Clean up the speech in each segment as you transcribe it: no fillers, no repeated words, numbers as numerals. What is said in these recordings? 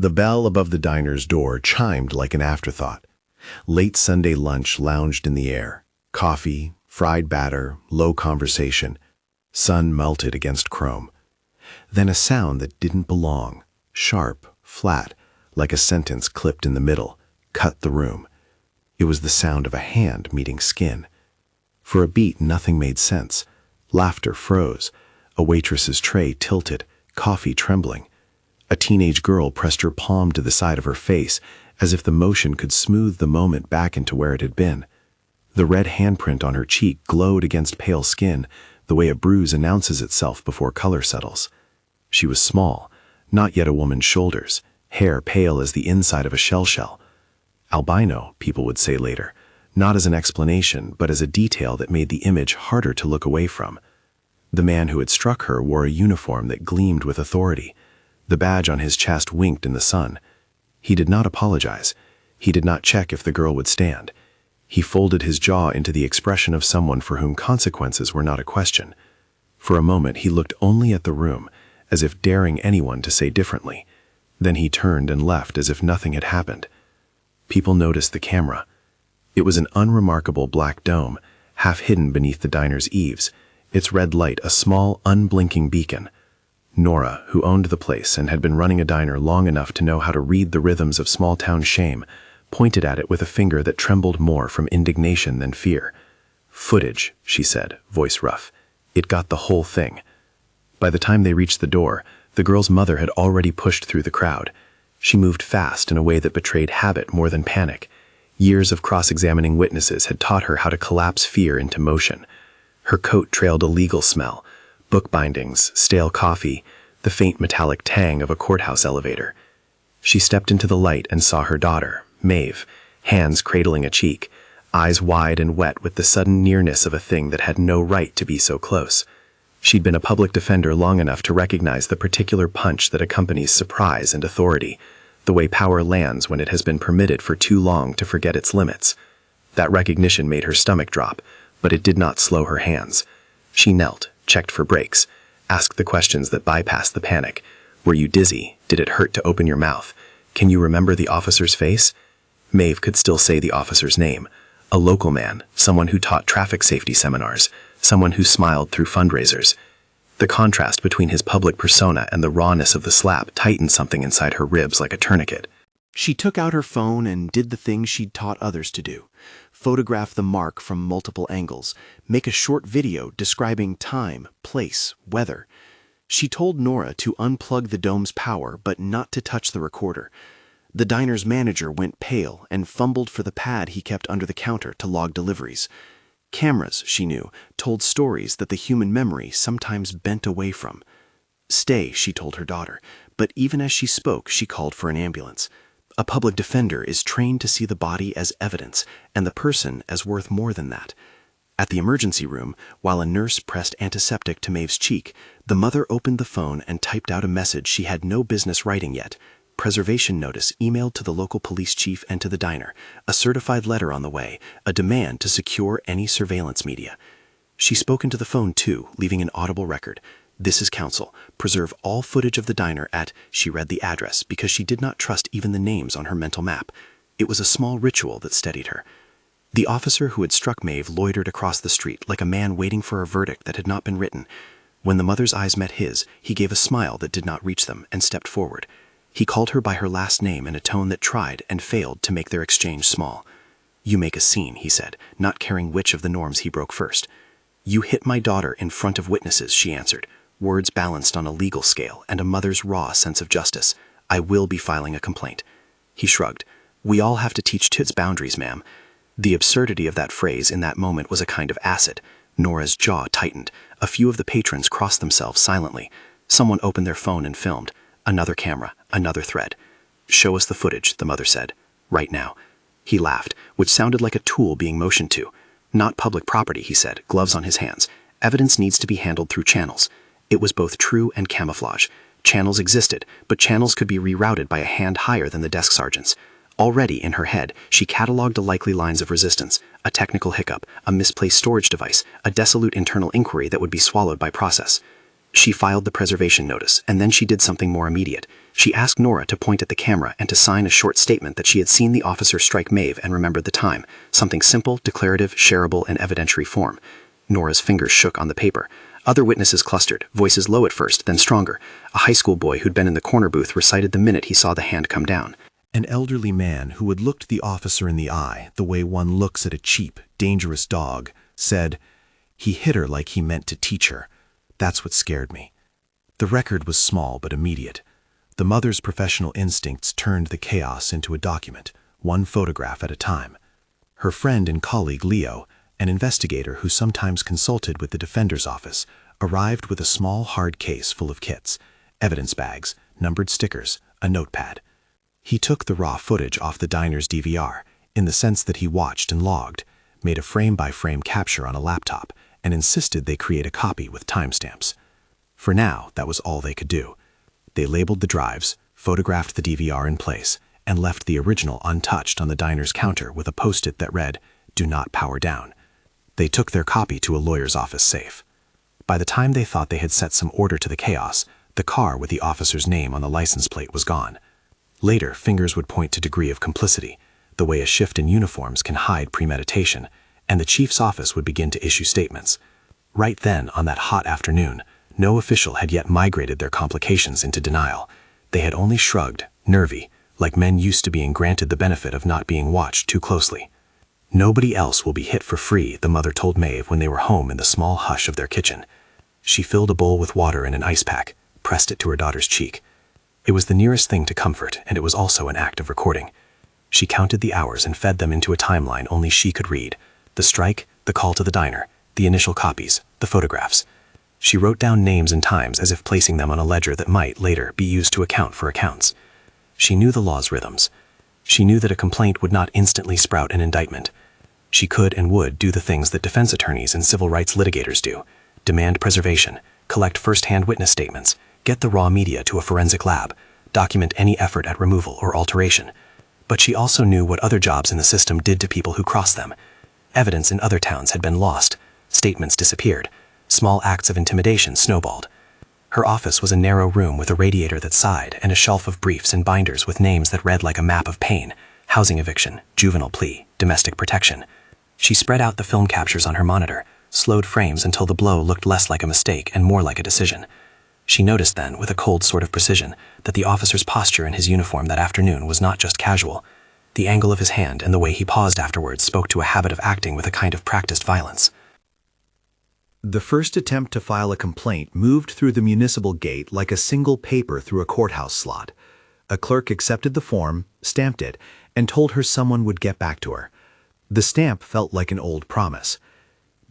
The bell above the diner's door chimed like an afterthought. Late Sunday lunch lounged in the air. Coffee, fried batter, low conversation. Sun melted against chrome. Then a sound that didn't belong, sharp, flat, like a sentence clipped in the middle, cut the room. It was the sound of a hand meeting skin. For a beat, nothing made sense. Laughter froze. A waitress's tray tilted, coffee trembling. A teenage girl pressed her palm to the side of her face, as if the motion could smooth the moment back into where it had been. The red handprint on her cheek glowed against pale skin, the way a bruise announces itself before color settles. She was small, not yet a woman's shoulders, hair pale as the inside of a shell. Albino, people would say later, not as an explanation, but as a detail that made the image harder to look away from. The man who had struck her wore a uniform that gleamed with authority. The badge on his chest winked in the sun. He did not apologize. He did not check if the girl would stand. He folded his jaw into the expression of someone for whom consequences were not a question. For a moment he looked only at the room, as if daring anyone to say differently. Then he turned and left as if nothing had happened. People noticed the camera. It was an unremarkable black dome, half hidden beneath the diner's eaves, its red light a small, unblinking beacon. Nora, who owned the place and had been running a diner long enough to know how to read the rhythms of small-town shame, pointed at it with a finger that trembled more from indignation than fear. "Footage," she said, voice rough. "It got the whole thing." By the time they reached the door, the girl's mother had already pushed through the crowd. She moved fast in a way that betrayed habit more than panic. Years of cross-examining witnesses had taught her how to collapse fear into motion. Her coat trailed a legal smell, book bindings, stale coffee, the faint metallic tang of a courthouse elevator. She stepped into the light and saw her daughter, Maeve, hands cradling a cheek, eyes wide and wet with the sudden nearness of a thing that had no right to be so close. She'd been a public defender long enough to recognize the particular punch that accompanies surprise and authority, the way power lands when it has been permitted for too long to forget its limits. That recognition made her stomach drop, but it did not slow her hands. She knelt, checked for breaks, asked the questions that bypassed the panic. Were you dizzy? Did it hurt to open your mouth? Can you remember the officer's face? Maeve could still say the officer's name. A local man, someone who taught traffic safety seminars, someone who smiled through fundraisers. The contrast between his public persona and the rawness of the slap tightened something inside her ribs like a tourniquet. She took out her phone and did the thing she'd taught others to do. Photograph the mark from multiple angles. Make a short video describing time, place, weather. She told Nora to unplug the dome's power, but not to touch the recorder. The diner's manager went pale and fumbled for the pad he kept under the counter to log deliveries. Cameras, she knew, told stories that the human memory sometimes bent away from. "Stay," she told her daughter, but even as she spoke, she called for an ambulance. A public defender is trained to see the body as evidence, and the person as worth more than that. At the emergency room, while a nurse pressed antiseptic to Maeve's cheek, the mother opened the phone and typed out a message she had no business writing yet. Preservation notice emailed to the local police chief and to the diner, a certified letter on the way, a demand to secure any surveillance media. She spoke into the phone too, leaving an audible record. "This is counsel. Preserve all footage of the diner at," she read the address because she did not trust even the names on her mental map. It was a small ritual that steadied her. The officer who had struck Maeve loitered across the street like a man waiting for a verdict that had not been written. When the mother's eyes met his, he gave a smile that did not reach them and stepped forward. He called her by her last name in a tone that tried and failed to make their exchange small. "You make a scene," he said, not caring which of the norms he broke first. "You hit my daughter in front of witnesses," she answered, words balanced on a legal scale and a mother's raw sense of justice. "I will be filing a complaint." He shrugged. "We all have to teach kids boundaries, ma'am." The absurdity of that phrase in that moment was a kind of acid. Nora's jaw tightened. A few of the patrons crossed themselves silently. Someone opened their phone and filmed. Another camera, another thread. "Show us the footage," the mother said. "Right now." He laughed, which sounded like a tool being motioned to. "Not public property," he said, gloves on his hands. "Evidence needs to be handled through channels." It was both true and camouflage. Channels existed, but channels could be rerouted by a hand higher than the desk sergeant's. Already, in her head, she catalogued the likely lines of resistance: a technical hiccup, a misplaced storage device, a dissolute internal inquiry that would be swallowed by process. She filed the preservation notice, and then she did something more immediate. She asked Nora to point at the camera and to sign a short statement that she had seen the officer strike Maeve and remembered the time, something simple, declarative, shareable, in evidentiary form. Nora's fingers shook on the paper. Other witnesses clustered, voices low at first, then stronger. A high school boy who'd been in the corner booth recited the minute he saw the hand come down. An elderly man who had looked the officer in the eye, the way one looks at a cheap, dangerous dog, said, "He hit her like he meant to teach her. That's what scared me." The record was small but immediate. The mother's professional instincts turned the chaos into a document, one photograph at a time. Her friend and colleague Leo, an investigator who sometimes consulted with the defender's office, arrived with a small hard case full of kits, evidence bags, numbered stickers, a notepad. He took the raw footage off the diner's DVR, in the sense that he watched and logged, made a frame-by-frame capture on a laptop, and insisted they create a copy with timestamps. For now, that was all they could do. They labeled the drives, photographed the DVR in place, and left the original untouched on the diner's counter with a post-it that read, "Do not power down." They took their copy to a lawyer's office safe. By the time they thought they had set some order to the chaos, the car with the officer's name on the license plate was gone. Later, fingers would point to degree of complicity, the way a shift in uniforms can hide premeditation, and the chief's office would begin to issue statements. Right then, on that hot afternoon, no official had yet migrated their complications into denial. They had only shrugged, nervy, like men used to being granted the benefit of not being watched too closely. "Nobody else will be hit for free," the mother told Maeve when they were home in the small hush of their kitchen. She filled a bowl with water in an ice pack, pressed it to her daughter's cheek. It was the nearest thing to comfort, and it was also an act of recording. She counted the hours and fed them into a timeline only she could read. The strike, the call to the diner, the initial copies, the photographs. She wrote down names and times as if placing them on a ledger that might, later, be used to account for accounts. She knew the law's rhythms. She knew that a complaint would not instantly sprout an indictment. She could and would do the things that defense attorneys and civil rights litigators do: demand preservation, collect first-hand witness statements, get the raw media to a forensic lab, document any effort at removal or alteration. But she also knew what other jobs in the system did to people who crossed them. Evidence in other towns had been lost, statements disappeared, small acts of intimidation snowballed. Her office was a narrow room with a radiator that sighed and a shelf of briefs and binders with names that read like a map of pain: housing eviction, juvenile plea, domestic protection. She spread out the film captures on her monitor, slowed frames until the blow looked less like a mistake and more like a decision. She noticed then, with a cold sort of precision, that the officer's posture in his uniform that afternoon was not just casual. The angle of his hand and the way he paused afterwards spoke to a habit of acting with a kind of practiced violence. The first attempt to file a complaint moved through the municipal gate like a single paper through a courthouse slot. A clerk accepted the form, stamped it, and told her someone would get back to her. The stamp felt like an old promise.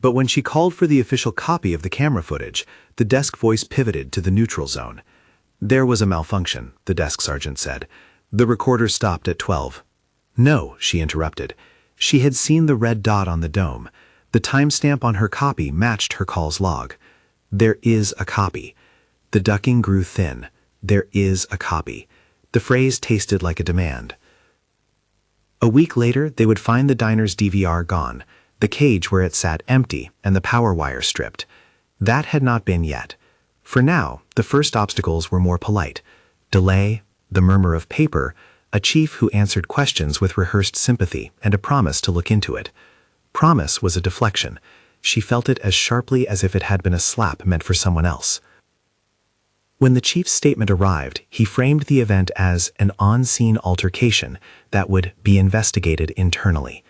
But when she called for the official copy of the camera footage, the desk voice pivoted to the neutral zone. "There was a malfunction," the desk sergeant said. "The recorder stopped at 12. "No," she interrupted. She had seen the red dot on the dome. The timestamp on her copy matched her call's log. "There is a copy." The ducking grew thin. "There is a copy." The phrase tasted like a demand. A week later, they would find the diner's DVR gone, the cage where it sat empty, and the power wire stripped. That had not been yet. For now, the first obstacles were more polite. Delay, the murmur of paper, a chief who answered questions with rehearsed sympathy, and a promise to look into it. Promise was a deflection. She felt it as sharply as if it had been a slap meant for someone else. When the chief's statement arrived, he framed the event as an on-scene altercation that would be investigated internally.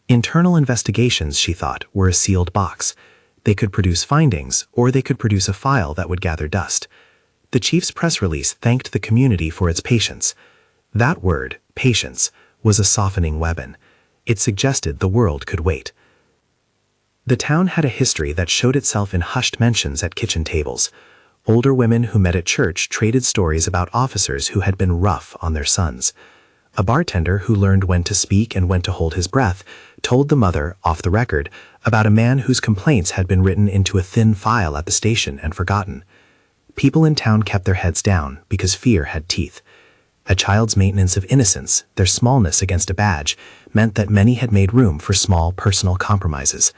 Internal investigations, she thought, were a sealed box. They could produce findings, or they could produce a file that would gather dust. The chief's press release thanked the community for its patience. That word, patience, was a softening weapon. It suggested the world could wait. The town had a history that showed itself in hushed mentions at kitchen tables. Older women who met at church traded stories about officers who had been rough on their sons. A bartender who learned when to speak and when to hold his breath told the mother, off the record, about a man whose complaints had been written into a thin file at the station and forgotten. People in town kept their heads down because fear had teeth. A child's maintenance of innocence, their smallness against a badge, meant that many had made room for small personal compromises.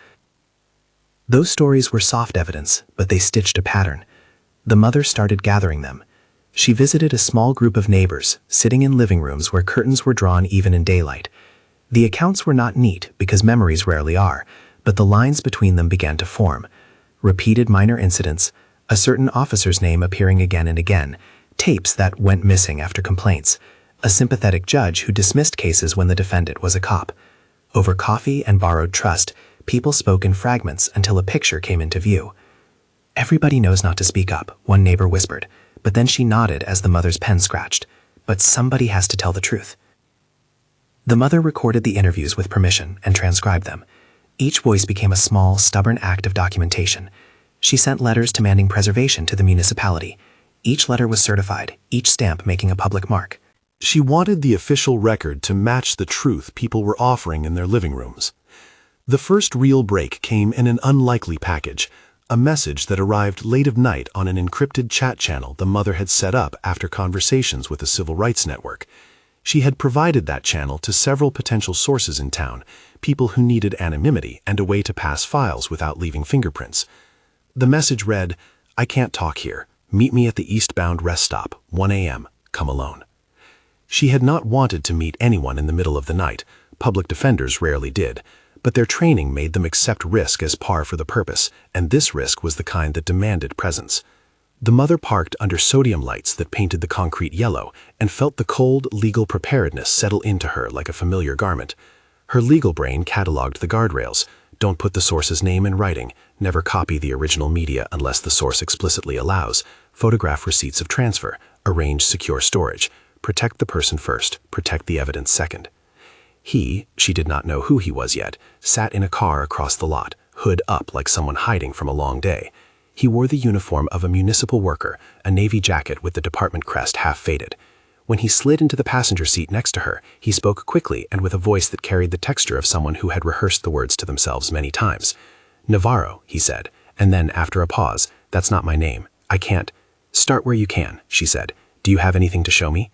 Those stories were soft evidence, but they stitched a pattern. The mother started gathering them. She visited a small group of neighbors, sitting in living rooms where curtains were drawn even in daylight. The accounts were not neat, because memories rarely are, but the lines between them began to form. Repeated minor incidents, a certain officer's name appearing again and again, tapes that went missing after complaints, a sympathetic judge who dismissed cases when the defendant was a cop. Over coffee and borrowed trust, people spoke in fragments until a picture came into view. "Everybody knows not to speak up," one neighbor whispered, but then she nodded as the mother's pen scratched. "But somebody has to tell the truth." The mother recorded the interviews with permission and transcribed them. Each voice became a small, stubborn act of documentation. She sent letters demanding preservation to the municipality. Each letter was certified, each stamp making a public mark. She wanted the official record to match the truth people were offering in their living rooms. The first real break came in an unlikely package, a message that arrived late of night on an encrypted chat channel the mother had set up after conversations with the Civil Rights Network. She had provided that channel to several potential sources in town, people who needed anonymity and a way to pass files without leaving fingerprints. The message read, "I can't talk here. Meet me at the eastbound rest stop, 1 a.m. Come alone." She had not wanted to meet anyone in the middle of the night. Public defenders rarely did, but their training made them accept risk as par for the purpose, and this risk was the kind that demanded presence. The mother parked under sodium lights that painted the concrete yellow and felt the cold, legal preparedness settle into her like a familiar garment. Her legal brain cataloged the guardrails. Don't put the source's name in writing. Never copy the original media unless the source explicitly allows. Photograph receipts of transfer. Arrange secure storage. Protect the person first. Protect the evidence second. She did not know who he was yet, sat in a car across the lot, hood up like someone hiding from a long day. He wore the uniform of a municipal worker, a navy jacket with the department crest half faded. When he slid into the passenger seat next to her, he spoke quickly and with a voice that carried the texture of someone who had rehearsed the words to themselves many times. "Navarro," he said, and then after a pause, "That's not my name. I can't." "Start where you can," she said. "Do you have anything to show me?"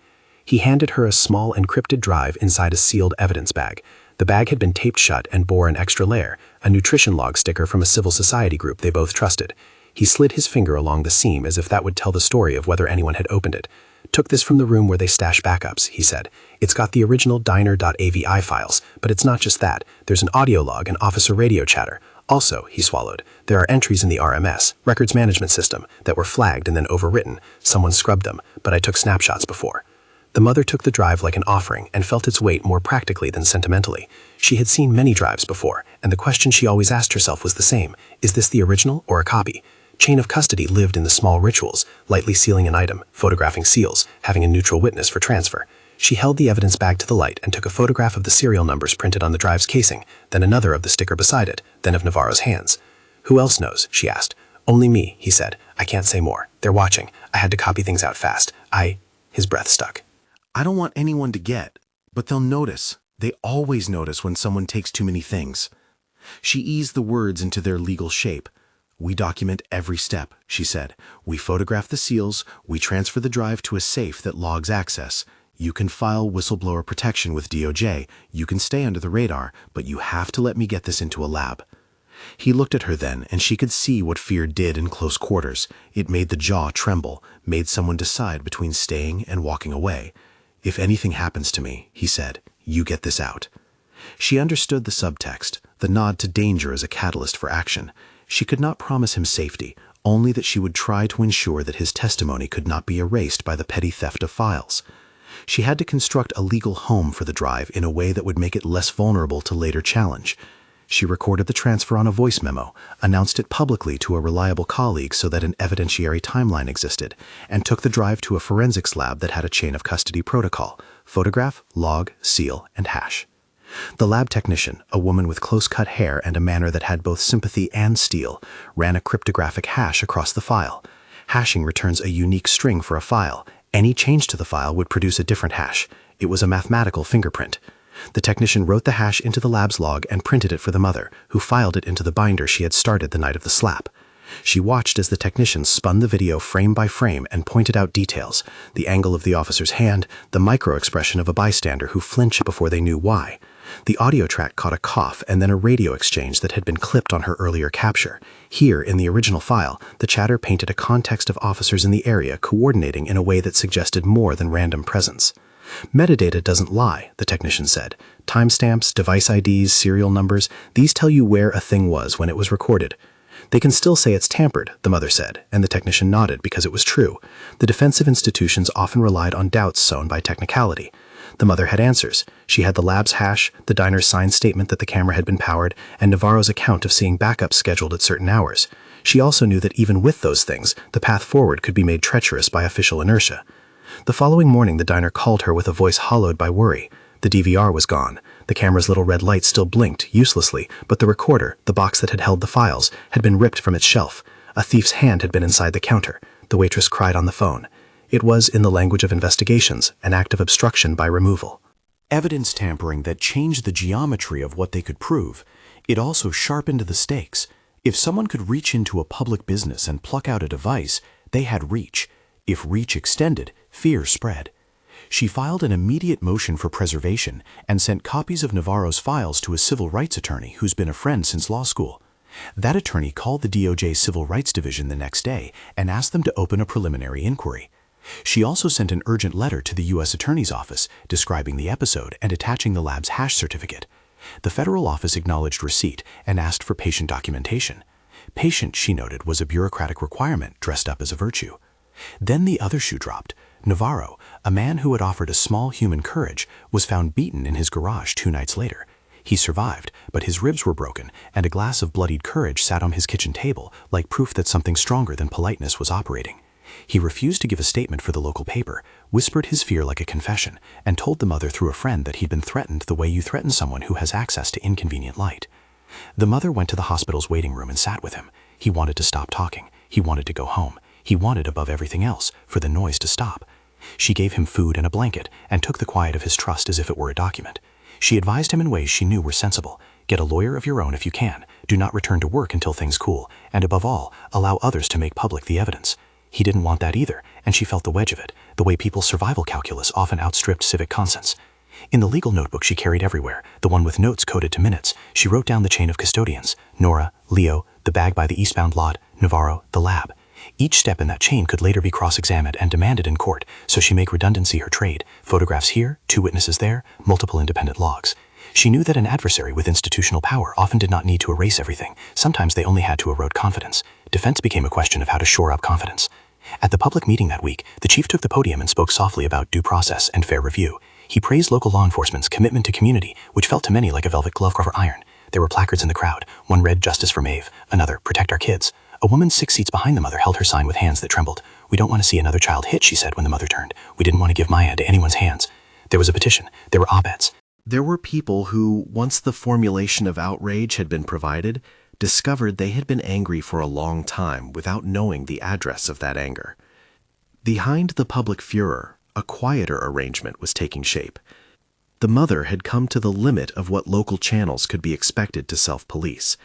He handed her a small encrypted drive inside a sealed evidence bag. The bag had been taped shut and bore an extra layer, a nutrition log sticker from a civil society group they both trusted. He slid his finger along the seam as if that would tell the story of whether anyone had opened it. "Took this from the room where they stash backups," he said. "It's got the original diner.avi files, but it's not just that. There's an audio log and officer radio chatter. Also," he swallowed, "there are entries in the RMS, records management system, that were flagged and then overwritten. Someone scrubbed them, but I took snapshots before." The mother took the drive like an offering and felt its weight more practically than sentimentally. She had seen many drives before, and the question she always asked herself was the same: is this the original or a copy? Chain of custody lived in the small rituals, lightly sealing an item, photographing seals, having a neutral witness for transfer. She held the evidence bag to the light and took a photograph of the serial numbers printed on the drive's casing, then another of the sticker beside it, then of Navarro's hands. "Who else knows?" she asked. "Only me," he said. "I can't say more. They're watching. I had to copy things out fast. His breath stuck. "I don't want anyone to get, but they'll notice. They always notice when someone takes too many things." She eased the words into their legal shape. "We document every step," she said. "We photograph the seals, we transfer the drive to a safe that logs access. You can file whistleblower protection with DOJ, you can stay under the radar, but you have to let me get this into a lab." He looked at her then, and she could see what fear did in close quarters. It made the jaw tremble, made someone decide between staying and walking away. "If anything happens to me," he said, "you get this out." She understood the subtext, the nod to danger as a catalyst for action. She could not promise him safety, only that she would try to ensure that his testimony could not be erased by the petty theft of files. She had to construct a legal home for the drive in a way that would make it less vulnerable to later challenge. She recorded the transfer on a voice memo, announced it publicly to a reliable colleague so that an evidentiary timeline existed, and took the drive to a forensics lab that had a chain of custody protocol: photograph, log, seal, and hash. The lab technician, a woman with close-cut hair and a manner that had both sympathy and steel, ran a cryptographic hash across the file. Hashing returns a unique string for a file. Any change to the file would produce a different hash. It was a mathematical fingerprint. The technician wrote the hash into the lab's log and printed it for the mother, who filed it into the binder she had started the night of the slap. She watched as the technician spun the video frame by frame and pointed out details: the angle of the officer's hand, the micro-expression of a bystander who flinched before they knew why. The audio track caught a cough and then a radio exchange that had been clipped on her earlier capture. Here, in the original file, the chatter painted a context of officers in the area coordinating in a way that suggested more than random presence. Metadata doesn't lie, the technician said. Timestamps, device IDs, serial numbers, these tell you where a thing was when it was recorded. They can still say it's tampered, the mother said, and the technician nodded because it was true. The defensive institutions often relied on doubts sown by technicality. The mother had answers. She had the lab's hash, the diner's signed statement that the camera had been powered, and Navarro's account of seeing backups scheduled at certain hours. She also knew that even with those things, the path forward could be made treacherous by official inertia. The following morning, the diner called her with a voice hollowed by worry. The DVR was gone. The camera's little red light still blinked, uselessly, but the recorder, the box that had held the files, had been ripped from its shelf. A thief's hand had been inside the counter. The waitress cried on the phone. It was, in the language of investigations, an act of obstruction by removal. Evidence tampering that changed the geometry of what they could prove. It also sharpened the stakes. If someone could reach into a public business and pluck out a device, they had reach. If reach extended, fear spread. She filed an immediate motion for preservation and sent copies of Navarro's files to a civil rights attorney who's been a friend since law school. That attorney called the DOJ Civil Rights Division the next day and asked them to open a preliminary inquiry. She also sent an urgent letter to the U.S. Attorney's Office describing the episode and attaching the lab's hash certificate. The federal office acknowledged receipt and asked for patient documentation. Patient, she noted, was a bureaucratic requirement dressed up as a virtue. Then the other shoe dropped. Navarro, a man who had offered a small human courage, was found beaten in his garage 2 nights later. He survived, but his ribs were broken, and a glass of bloodied courage sat on his kitchen table, like proof that something stronger than politeness was operating. He refused to give a statement for the local paper, whispered his fear like a confession, and told the mother through a friend that he'd been threatened the way you threaten someone who has access to inconvenient light. The mother went to the hospital's waiting room and sat with him. He wanted to stop talking. He wanted to go home. He wanted, above everything else, for the noise to stop. She gave him food and a blanket and took the quiet of his trust as if it were a document. She advised him in ways she knew were sensible. Get a lawyer of your own if you can. Do not return to work until things cool. And above all, allow others to make public the evidence. He didn't want that either, and she felt the wedge of it, the way people's survival calculus often outstripped civic conscience. In the legal notebook she carried everywhere, the one with notes coded to minutes, she wrote down the chain of custodians: Nora, Leo, the bag by the eastbound lot, Navarro, the lab. Each step in that chain could later be cross-examined and demanded in court, so she made redundancy her trade. Photographs here, 2 witnesses there, multiple independent logs. She knew that an adversary with institutional power often did not need to erase everything. Sometimes they only had to erode confidence. Defense became a question of how to shore up confidence. At the public meeting that week, the chief took the podium and spoke softly about due process and fair review. He praised local law enforcement's commitment to community, which felt to many like a velvet glove over iron. There were placards in the crowd. One read, "Justice for Maeve," another, "Protect our kids." A woman 6 seats behind the mother held her sign with hands that trembled. "We don't want to see another child hit," she said when the mother turned. "We didn't want to give Maya into anyone's hands." There was a petition. There were op-eds. There were people who, once the formulation of outrage had been provided, discovered they had been angry for a long time without knowing the address of that anger. Behind the public furor, a quieter arrangement was taking shape. The mother had come to the limit of what local channels could be expected to self-police.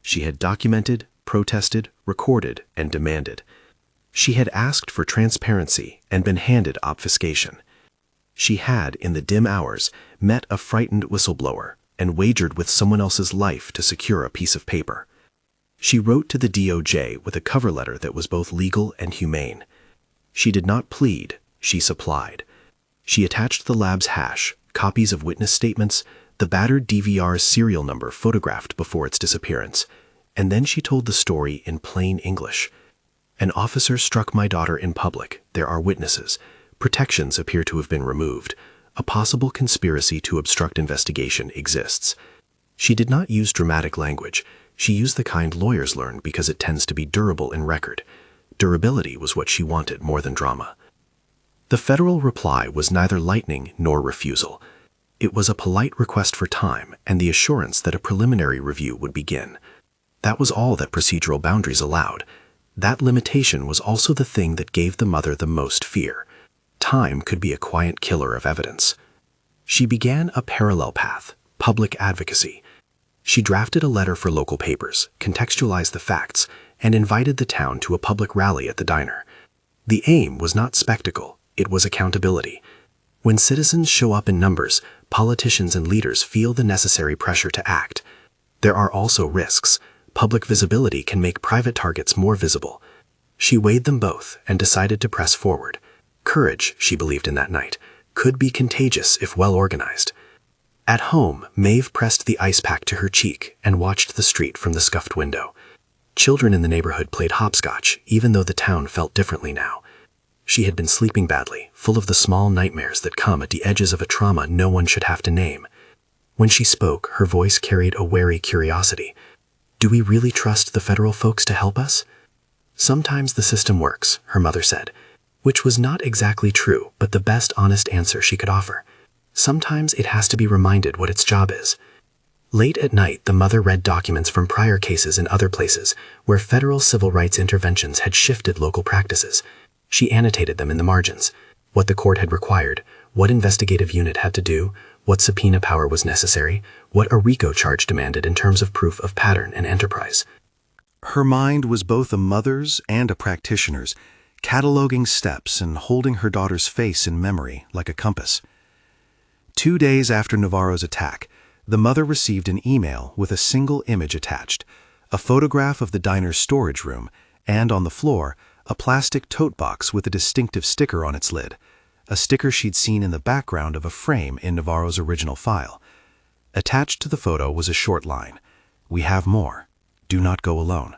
She had documented, protested, recorded, and demanded. She had asked for transparency and been handed obfuscation. She had, in the dim hours, met a frightened whistleblower and wagered with someone else's life to secure a piece of paper. She wrote to the DOJ with a cover letter that was both legal and humane. She did not plead, she supplied. She attached the lab's hash, copies of witness statements, the battered DVR's serial number photographed before its disappearance, and then she told the story in plain English. "An officer struck my daughter in public. There are witnesses. Protections appear to have been removed. A possible conspiracy to obstruct investigation exists." She did not use dramatic language. She used the kind lawyers learn because it tends to be durable in record. Durability was what she wanted more than drama. The federal reply was neither lightning nor refusal. It was a polite request for time and the assurance that a preliminary review would begin. That was all that procedural boundaries allowed. That limitation was also the thing that gave the mother the most fear. Time could be a quiet killer of evidence. She began a parallel path, public advocacy. She drafted a letter for local papers, contextualized the facts, and invited the town to a public rally at the diner. The aim was not spectacle, it was accountability. When citizens show up in numbers, politicians and leaders feel the necessary pressure to act. There are also risks. Public visibility can make private targets more visible. She weighed them both and decided to press forward. Courage, she believed in that night, could be contagious if well organized. At home, Maeve pressed the ice pack to her cheek and watched the street from the scuffed window. Children in the neighborhood played hopscotch, even though the town felt differently now. She had been sleeping badly, full of the small nightmares that come at the edges of a trauma no one should have to name. When she spoke, her voice carried a wary curiosity. Do we really trust the federal folks to help us? Sometimes the system works, her mother said, which was not exactly true, but the best honest answer she could offer. Sometimes it has to be reminded what its job is. Late at night, the mother read documents from prior cases in other places where federal civil rights interventions had shifted local practices. She annotated them in the margins: what the court had required, what investigative unit had to do, what subpoena power was necessary, what a RICO charge demanded in terms of proof of pattern and enterprise. Her mind was both a mother's and a practitioner's, cataloging steps and holding her daughter's face in memory like a compass. 2 days after Navarro's attack, the mother received an email with a single image attached: a photograph of the diner's storage room, and on the floor, a plastic tote box with a distinctive sticker on its lid, a sticker she'd seen in the background of a frame in Navarro's original file. Attached to the photo was a short line: "We have more. Do not go alone."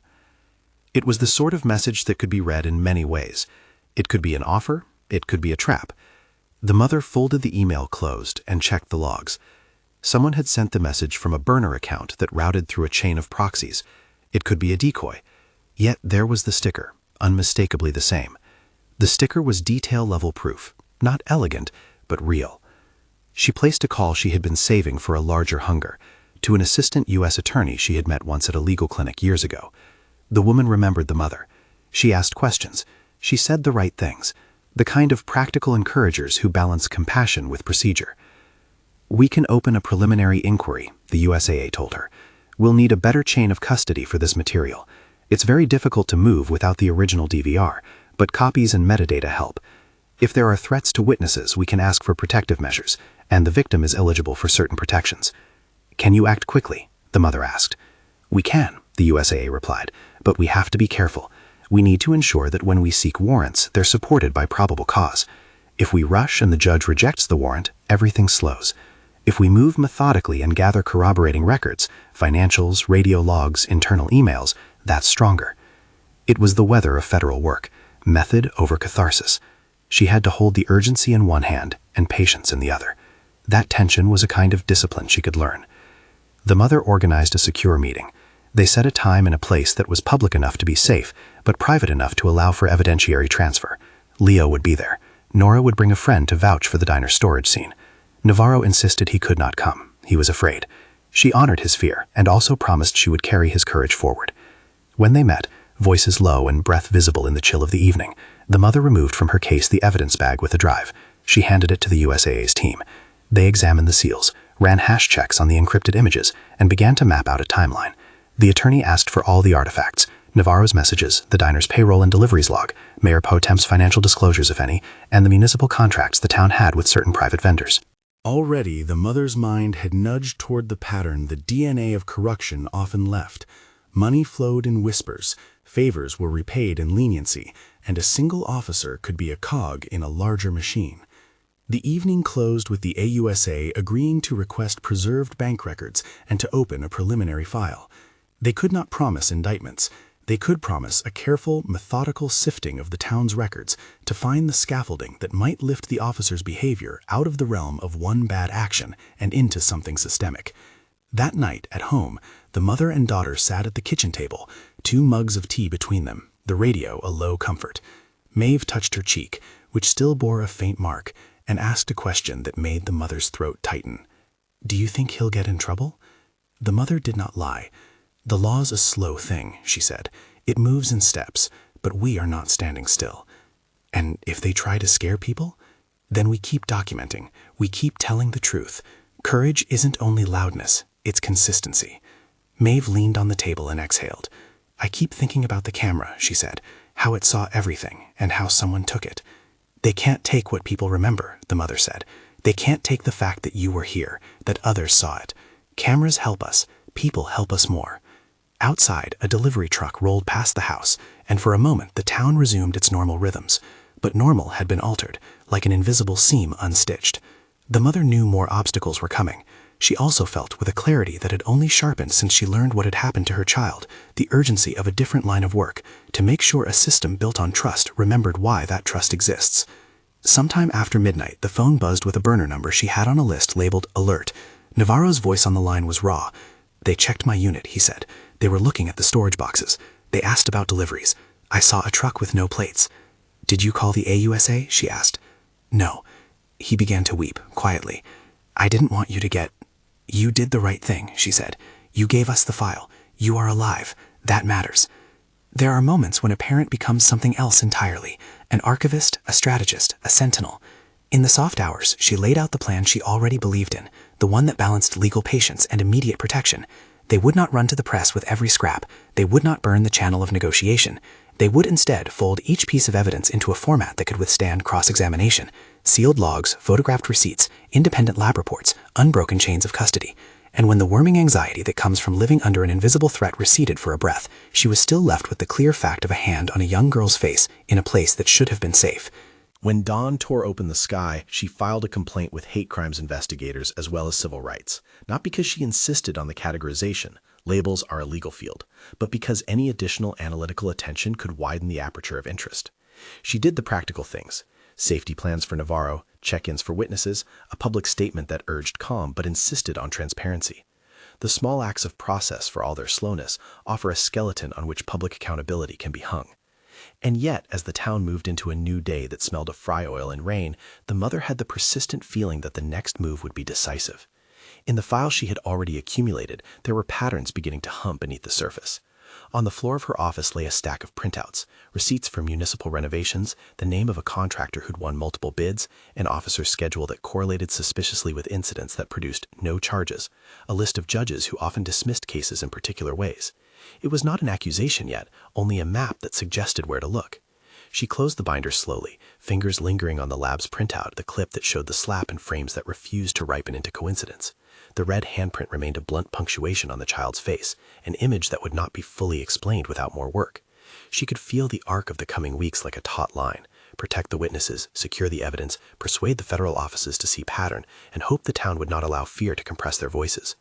It was the sort of message that could be read in many ways. It could be an offer, it could be a trap. The mother folded the email closed and checked the logs. Someone had sent the message from a burner account that routed through a chain of proxies. It could be a decoy. Yet there was the sticker, unmistakably the same. The sticker was detail-level proof, not elegant, but real. She placed a call she had been saving for a larger hunger, to an assistant U.S. attorney she had met once at a legal clinic years ago. The woman remembered the mother. She asked questions. She said the right things, the kind of practical encouragers who balance compassion with procedure. "We can open a preliminary inquiry," the USAA told her. "We'll need a better chain of custody for this material. It's very difficult to move without the original DVR, but copies and metadata help. If there are threats to witnesses, we can ask for protective measures, and the victim is eligible for certain protections." "Can you act quickly?" the mother asked. "We can," the USAA replied, "but we have to be careful. We need to ensure that when we seek warrants, they're supported by probable cause. If we rush and the judge rejects the warrant, everything slows. If we move methodically and gather corroborating records, financials, radio logs, internal emails, that's stronger." It was the weather of federal work, method over catharsis. She had to hold the urgency in one hand and patience in the other. That tension was a kind of discipline she could learn. The mother organized a secure meeting. They set a time and a place that was public enough to be safe, but private enough to allow for evidentiary transfer. Leo would be there. Nora would bring a friend to vouch for the diner's storage scene. Navarro insisted he could not come. He was afraid. She honored his fear and also promised she would carry his courage forward. When they met, voices low and breath visible in the chill of the evening, the mother removed from her case the evidence bag with a drive. She handed it to the USAA's team. They examined the seals, ran hash checks on the encrypted images, and began to map out a timeline. The attorney asked for all the artifacts: Navarro's messages, the diner's payroll and deliveries log, Mayor Potem's financial disclosures, if any, and the municipal contracts the town had with certain private vendors. Already, the mother's mind had nudged toward the pattern the DNA of corruption often left. Money flowed in whispers, favors were repaid in leniency, and a single officer could be a cog in a larger machine. The evening closed with the AUSA agreeing to request preserved bank records and to open a preliminary file. They could not promise indictments. They could promise a careful, methodical sifting of the town's records to find the scaffolding that might lift the officer's behavior out of the realm of one bad action and into something systemic. That night, at home, the mother and daughter sat at the kitchen table, 2 mugs of tea between them, the radio a low comfort. Maeve touched her cheek, which still bore a faint mark, and asked a question that made the mother's throat tighten. "Do you think he'll get in trouble?" The mother did not lie. "The law's a slow thing," she said. "It moves in steps, but we are not standing still. And if they try to scare people, then we keep documenting. We keep telling the truth. Courage isn't only loudness, it's consistency." Maeve leaned on the table and exhaled. "I keep thinking about the camera," she said, "how it saw everything and how someone took it." "They can't take what people remember," the mother said. They can't take the fact that you were here, that others saw it. Cameras help us. People help us more. Outside, a delivery truck rolled past the house, and for a moment the town resumed its normal rhythms. But normal had been altered, like an invisible seam unstitched. The mother knew more obstacles were coming. She also felt, with a clarity that had only sharpened since she learned what had happened to her child, the urgency of a different line of work, to make sure a system built on trust remembered why that trust exists. Sometime after midnight, the phone buzzed with a burner number she had on a list labeled Alert. Navarro's voice on the line was raw. "They checked my unit," he said. "They were looking at the storage boxes. They asked about deliveries. I saw a truck with no plates." "Did you call the AUSA?" she asked. "No." He began to weep, quietly. "I didn't want you to get—" "You did the right thing," she said. "You gave us the file. You are alive. That matters." There are moments when a parent becomes something else entirely, an archivist, a strategist, a sentinel. In the soft hours, she laid out the plan she already believed in, the one that balanced legal patience and immediate protection. They would not run to the press with every scrap. They would not burn the channel of negotiation. They would instead fold each piece of evidence into a format that could withstand cross-examination. Sealed logs, photographed receipts, independent lab reports, unbroken chains of custody. And when the worming anxiety that comes from living under an invisible threat receded for a breath, she was still left with the clear fact of a hand on a young girl's face in a place that should have been safe. When dawn tore open the sky, she filed a complaint with hate crimes investigators as well as civil rights, not because she insisted on the categorization, labels are a legal field, but because any additional analytical attention could widen the aperture of interest. She did the practical things: safety plans for Navarro, check-ins for witnesses, a public statement that urged calm but insisted on transparency. The small acts of process, for all their slowness, offer a skeleton on which public accountability can be hung. And yet, as the town moved into a new day that smelled of fry oil and rain, the mother had the persistent feeling that the next move would be decisive. In the files she had already accumulated, there were patterns beginning to hum beneath the surface. On the floor of her office lay a stack of printouts, receipts for municipal renovations, the name of a contractor who'd won multiple bids, an officer's schedule that correlated suspiciously with incidents that produced no charges, a list of judges who often dismissed cases in particular ways. It was not an accusation yet, only a map that suggested where to look. She closed the binder slowly, fingers lingering on the lab's printout, the clip that showed the slap and frames that refused to ripen into coincidence. The red handprint remained a blunt punctuation on the child's face, an image that would not be fully explained without more work. She could feel the arc of the coming weeks like a taut line: protect the witnesses, secure the evidence, persuade the federal offices to see pattern, and hope the town would not allow fear to compress their voices.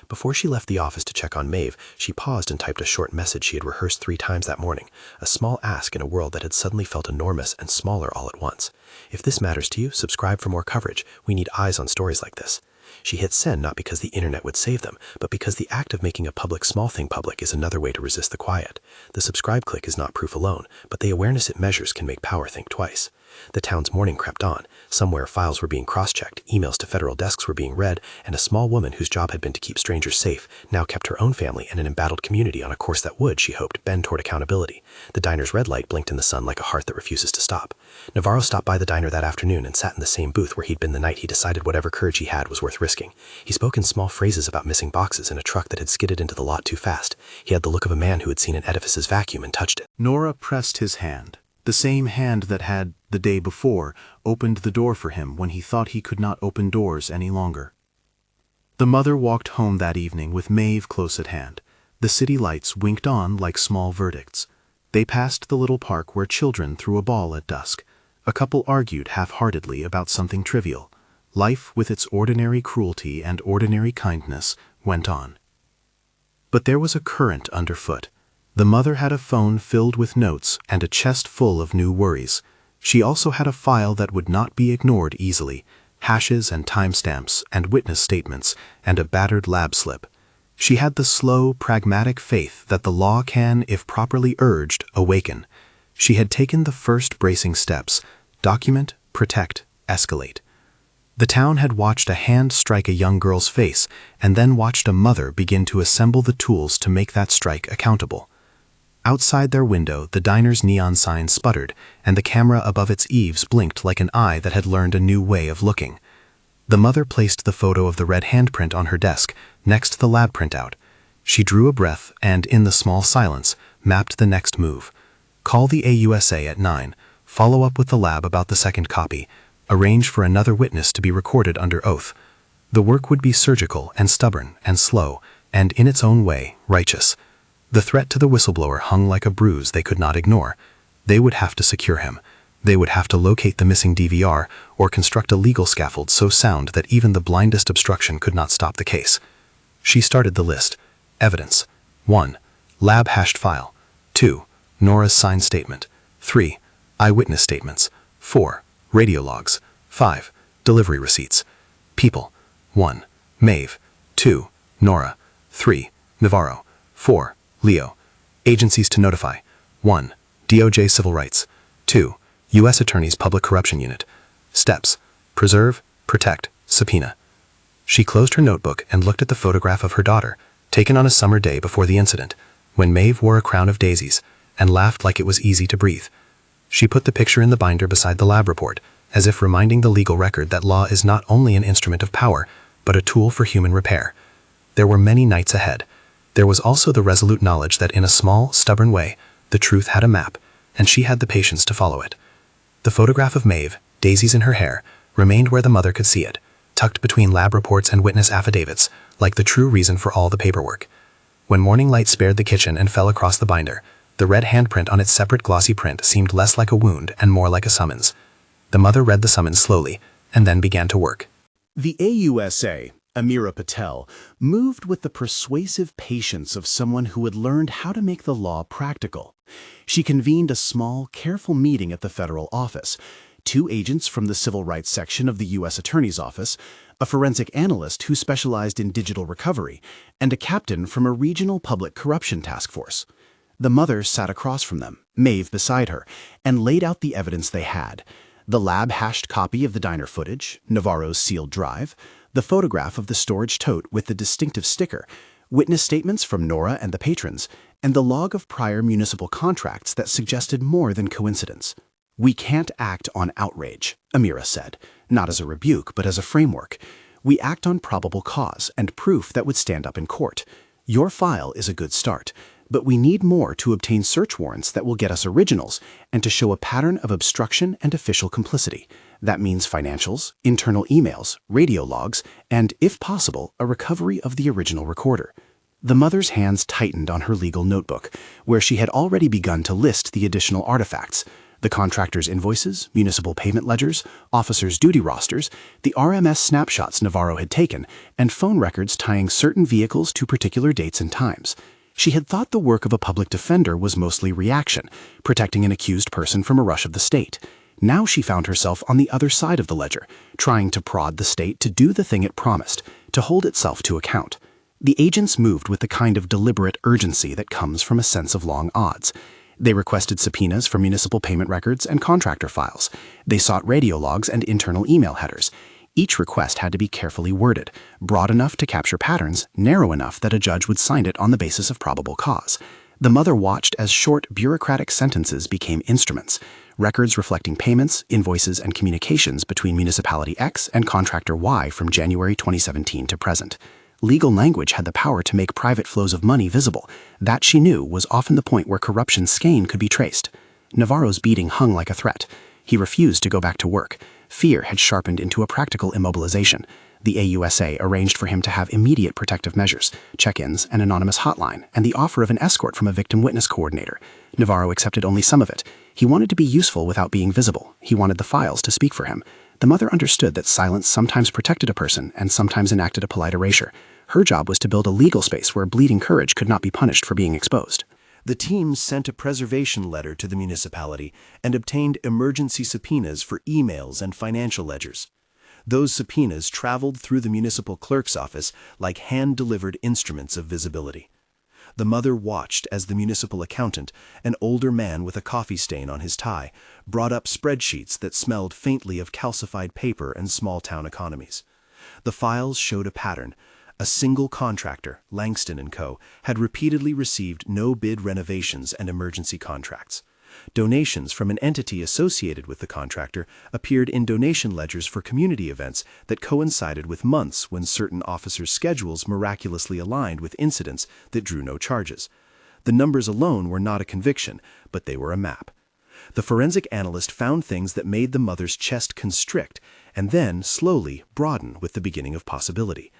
Before she left the office to check on Maeve, she paused and typed a short message she had rehearsed 3 times that morning, a small ask in a world that had suddenly felt enormous and smaller all at once. "If this matters to you, subscribe for more coverage. We need eyes on stories like this." She hit send not because the internet would save them, but because the act of making a public small thing public is another way to resist the quiet. The subscribe click is not proof alone, but the awareness it measures can make power think twice. The town's morning crept on. Somewhere files were being cross-checked, emails to federal desks were being read, and a small woman whose job had been to keep strangers safe now kept her own family and an embattled community on a course that would, she hoped, bend toward accountability. The diner's red light blinked in the sun like a heart that refuses to stop. Navarro stopped by the diner that afternoon and sat in the same booth where he'd been the night he decided whatever courage he had was worth risking. He spoke in small phrases about missing boxes in a truck that had skidded into the lot too fast. He had the look of a man who had seen an edifice's vacuum and touched it. Nora pressed his hand, the same hand that had, the day before, opened the door for him when he thought he could not open doors any longer. The mother walked home that evening with Maeve close at hand. The city lights winked on like small verdicts. They passed the little park where children threw a ball at dusk. A couple argued half-heartedly about something trivial. Life, with its ordinary cruelty and ordinary kindness, went on. But there was a current underfoot. The mother had a phone filled with notes and a chest full of new worries. She also had a file that would not be ignored easily: hashes and timestamps and witness statements and a battered lab slip. She had the slow, pragmatic faith that the law can, if properly urged, awaken. She had taken the first bracing steps: document, protect, escalate. The town had watched a hand strike a young girl's face and then watched a mother begin to assemble the tools to make that strike accountable. Outside their window, the diner's neon sign sputtered, and the camera above its eaves blinked like an eye that had learned a new way of looking. The mother placed the photo of the red handprint on her desk, next to the lab printout. She drew a breath and, in the small silence, mapped the next move. Call the AUSA at 9, follow up with the lab about the second copy, arrange for another witness to be recorded under oath. The work would be surgical and stubborn and slow, and in its own way, righteous. The threat to the whistleblower hung like a bruise they could not ignore. They would have to secure him. They would have to locate the missing DVR or construct a legal scaffold so sound that even the blindest obstruction could not stop the case. She started the list. Evidence. 1. Lab hashed file. 2. Nora's signed statement. 3. Eyewitness statements. 4. Radio logs. 5. Delivery receipts. People. 1. Maeve. 2. Nora. 3. Navarro. 4. Leo. Agencies to notify. 1. DOJ Civil Rights. 2. U.S. Attorney's Public Corruption Unit. Steps. Preserve, protect, subpoena. She closed her notebook and looked at the photograph of her daughter, taken on a summer day before the incident, when Maeve wore a crown of daisies, and laughed like it was easy to breathe. She put the picture in the binder beside the lab report, as if reminding the legal record that law is not only an instrument of power, but a tool for human repair. There were many nights ahead. There was also the resolute knowledge that in a small, stubborn way, the truth had a map, and she had the patience to follow it. The photograph of Maeve, daisies in her hair, remained where the mother could see it, tucked between lab reports and witness affidavits, like the true reason for all the paperwork. When morning light spared the kitchen and fell across the binder, the red handprint on its separate glossy print seemed less like a wound and more like a summons. The mother read the summons slowly, and then began to work. The AUSA, Amira Patel, moved with the persuasive patience of someone who had learned how to make the law practical. She convened a small, careful meeting at the federal office. 2 agents from the Civil Rights Section of the U.S. Attorney's Office, a forensic analyst who specialized in digital recovery, and a captain from a regional public corruption task force. The mother sat across from them, Maeve beside her, and laid out the evidence they had. The lab-hashed copy of the diner footage, Navarro's sealed drive, the photograph of the storage tote with the distinctive sticker, witness statements from Nora and the patrons, and the log of prior municipal contracts that suggested more than coincidence. "We can't act on outrage," Amira said, not as a rebuke but as a framework. "We act on probable cause and proof that would stand up in court. Your file is a good start, but we need more to obtain search warrants that will get us originals and to show a pattern of obstruction and official complicity. That means financials, internal emails, radio logs, and, if possible, a recovery of the original recorder." The mother's hands tightened on her legal notebook, where she had already begun to list the additional artifacts: the contractors' invoices, municipal payment ledgers, officers' duty rosters, the RMS snapshots Navarro had taken, and phone records tying certain vehicles to particular dates and times. She had thought the work of a public defender was mostly reaction, protecting an accused person from a rush of the state. Now she found herself on the other side of the ledger, trying to prod the state to do the thing it promised, to hold itself to account. The agents moved with the kind of deliberate urgency that comes from a sense of long odds. They requested subpoenas for municipal payment records and contractor files. They sought radio logs and internal email headers. Each request had to be carefully worded, broad enough to capture patterns, narrow enough that a judge would sign it on the basis of probable cause. The mother watched as short, bureaucratic sentences became instruments, records reflecting payments, invoices, and communications between Municipality X and Contractor Y from January 2017 to present. Legal language had the power to make private flows of money visible. That, she knew, was often the point where corruption's skein could be traced. Navarro's beating hung like a threat. He refused to go back to work. Fear had sharpened into a practical immobilization. The AUSA arranged for him to have immediate protective measures, check-ins, an anonymous hotline, and the offer of an escort from a victim witness coordinator. Navarro accepted only some of it. He wanted to be useful without being visible. He wanted the files to speak for him. The mother understood that silence sometimes protected a person and sometimes enacted a polite erasure. Her job was to build a legal space where bleeding courage could not be punished for being exposed. The team sent a preservation letter to the municipality and obtained emergency subpoenas for emails and financial ledgers. Those subpoenas traveled through the municipal clerk's office like hand-delivered instruments of visibility. The mother watched as the municipal accountant, an older man with a coffee stain on his tie, brought up spreadsheets that smelled faintly of calcified paper and small-town economies. The files showed a pattern. A single contractor, Langston & Co., had repeatedly received no-bid renovations and emergency contracts. Donations from an entity associated with the contractor appeared in donation ledgers for community events that coincided with months when certain officers' schedules miraculously aligned with incidents that drew no charges. The numbers alone were not a conviction, but they were a map. The forensic analyst found things that made the mother's chest constrict and then slowly broaden with the beginning of possibility.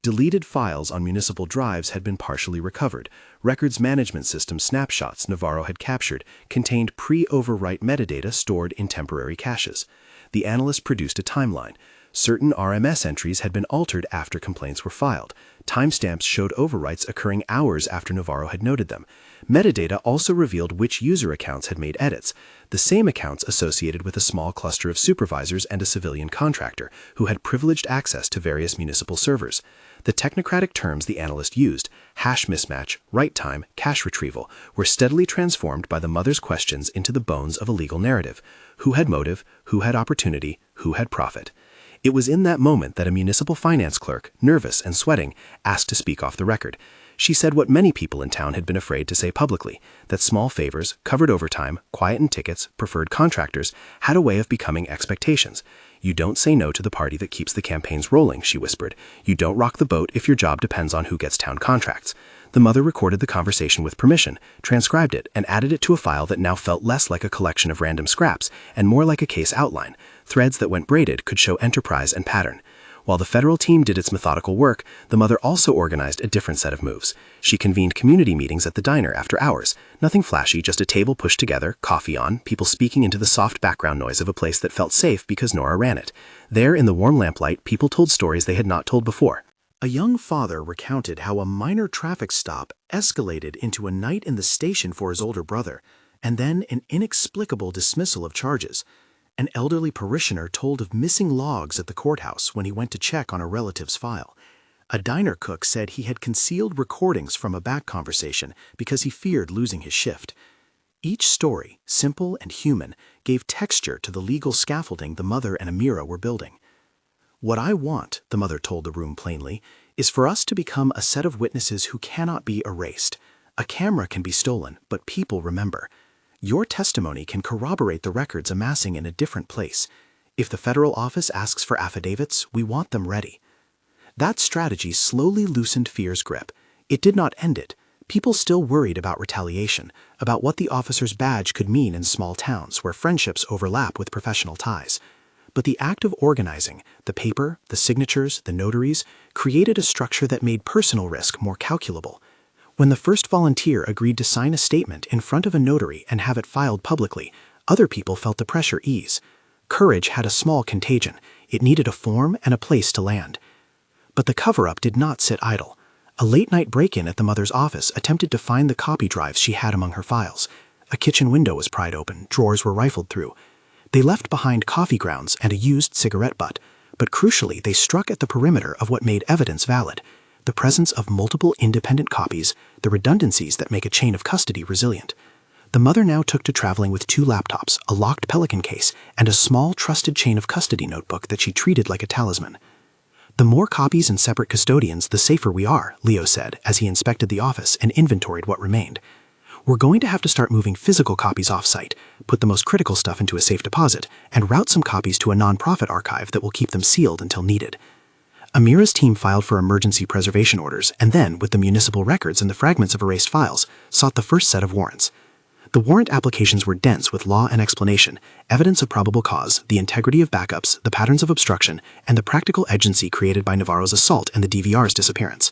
Deleted files on municipal drives had been partially recovered. Records management system snapshots Navarro had captured contained pre-overwrite metadata stored in temporary caches. The analyst produced a timeline. Certain RMS entries had been altered after complaints were filed. Timestamps showed overwrites occurring hours after Navarro had noted them. Metadata also revealed which user accounts had made edits, the same accounts associated with a small cluster of supervisors and a civilian contractor who had privileged access to various municipal servers. The technocratic terms the analyst used, hash mismatch, write time, cache retrieval, were steadily transformed by the mother's questions into the bones of a legal narrative. Who had motive? Who had opportunity? Who had profit? It was in that moment that a municipal finance clerk, nervous and sweating, asked to speak off the record. She said what many people in town had been afraid to say publicly, that small favors, covered overtime, quiet-in tickets, preferred contractors, had a way of becoming expectations. You don't say no to the party that keeps the campaigns rolling, she whispered. You don't rock the boat if your job depends on who gets town contracts. The mother recorded the conversation with permission, transcribed it, and added it to a file that now felt less like a collection of random scraps and more like a case outline. Threads that, when braided, could show enterprise and pattern. While the federal team did its methodical work, the mother also organized a different set of moves. She convened community meetings at the diner after hours. Nothing flashy, just a table pushed together, coffee on, people speaking into the soft background noise of a place that felt safe because Nora ran it. There, in the warm lamplight, people told stories they had not told before. A young father recounted how a minor traffic stop escalated into a night in the station for his older brother, and then an inexplicable dismissal of charges. An elderly parishioner told of missing logs at the courthouse when he went to check on a relative's file. A diner cook said he had concealed recordings from a back conversation because he feared losing his shift. Each story, simple and human, gave texture to the legal scaffolding the mother and Amira were building. What I want, the mother told the room plainly, is for us to become a set of witnesses who cannot be erased. A camera can be stolen, but people remember. Your testimony can corroborate the records amassing in a different place. If the federal office asks for affidavits, we want them ready. That strategy slowly loosened fear's grip. It did not end it. People still worried about retaliation, about what the officer's badge could mean in small towns where friendships overlap with professional ties. But the act of organizing, the paper, the signatures, the notaries, created a structure that made personal risk more calculable. When the first volunteer agreed to sign a statement in front of a notary and have it filed publicly, other people felt the pressure ease. Courage had a small contagion. It needed a form and a place to land. But the cover-up did not sit idle. A late-night break-in at the mother's office attempted to find the copy drives she had among her files. A kitchen window was pried open, drawers were rifled through. They left behind coffee grounds and a used cigarette butt, but crucially they struck at the perimeter of what made evidence valid. The presence of multiple independent copies, the redundancies that make a chain of custody resilient. The mother now took to traveling with 2 laptops, a locked Pelican case, and a small trusted chain of custody notebook that she treated like a talisman. The more copies and separate custodians, the safer we are, Leo said as he inspected the office and inventoried what remained. We're going to have to start moving physical copies off-site, put the most critical stuff into a safe deposit, and route some copies to a non-profit archive that will keep them sealed until needed. Amira's team filed for emergency preservation orders and then, with the municipal records and the fragments of erased files, sought the first set of warrants. The warrant applications were dense with law and explanation, evidence of probable cause, the integrity of backups, the patterns of obstruction, and the practical agency created by Navarro's assault and the DVR's disappearance.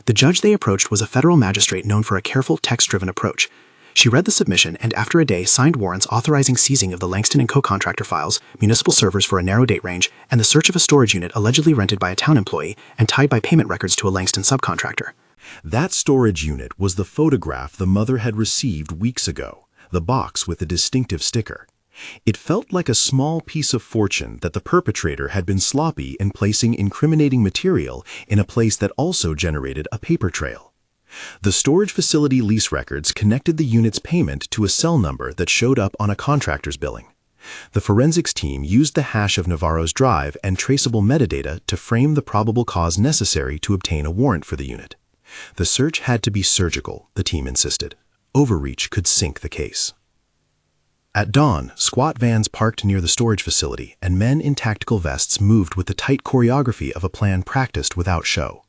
The judge they approached was a federal magistrate known for a careful, text-driven approach. She read the submission and, after a day, signed warrants authorizing seizing of the Langston & Co. contractor files, municipal servers for a narrow date range, and the search of a storage unit allegedly rented by a town employee and tied by payment records to a Langston subcontractor. That storage unit was the photograph the mother had received weeks ago, the box with the distinctive sticker. It felt like a small piece of fortune that the perpetrator had been sloppy in placing incriminating material in a place that also generated a paper trail. The storage facility lease records connected the unit's payment to a cell number that showed up on a contractor's billing. The forensics team used the hash of Navarro's drive and traceable metadata to frame the probable cause necessary to obtain a warrant for the unit. The search had to be surgical, the team insisted. Overreach could sink the case. At dawn, squat vans parked near the storage facility, and men in tactical vests moved with the tight choreography of a plan practiced without show.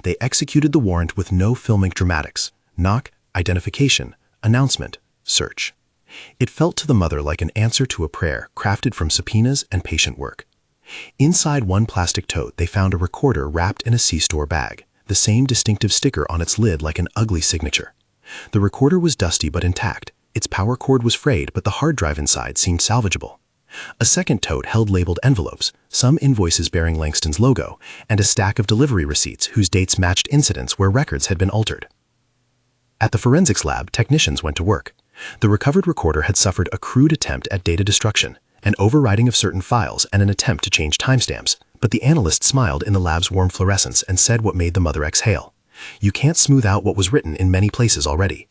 They executed the warrant with no filmic dramatics. Knock, identification, announcement, search. It felt to the mother like an answer to a prayer crafted from subpoenas and patient work. Inside one plastic tote, they found a recorder wrapped in a C-store bag, the same distinctive sticker on its lid like an ugly signature. The recorder was dusty but intact. Its power cord was frayed, but the hard drive inside seemed salvageable. A second tote held labeled envelopes, some invoices bearing Langston's logo, and a stack of delivery receipts whose dates matched incidents where records had been altered. At the forensics lab, technicians went to work. The recovered recorder had suffered a crude attempt at data destruction, an overwriting of certain files, and an attempt to change timestamps, but the analyst smiled in the lab's warm fluorescence and said what made the mother exhale. You can't smooth out what was written in many places already.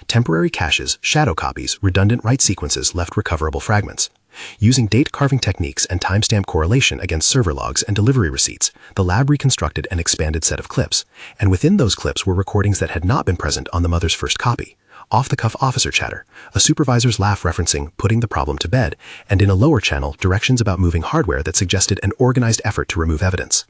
Temporary caches, shadow copies, redundant write sequences left recoverable fragments. Using date carving techniques and timestamp correlation against server logs and delivery receipts, the lab reconstructed an expanded set of clips, and within those clips were recordings that had not been present on the mother's first copy. Off-the-cuff officer chatter, a supervisor's laugh referencing putting the problem to bed, and in a lower channel, directions about moving hardware that suggested an organized effort to remove evidence.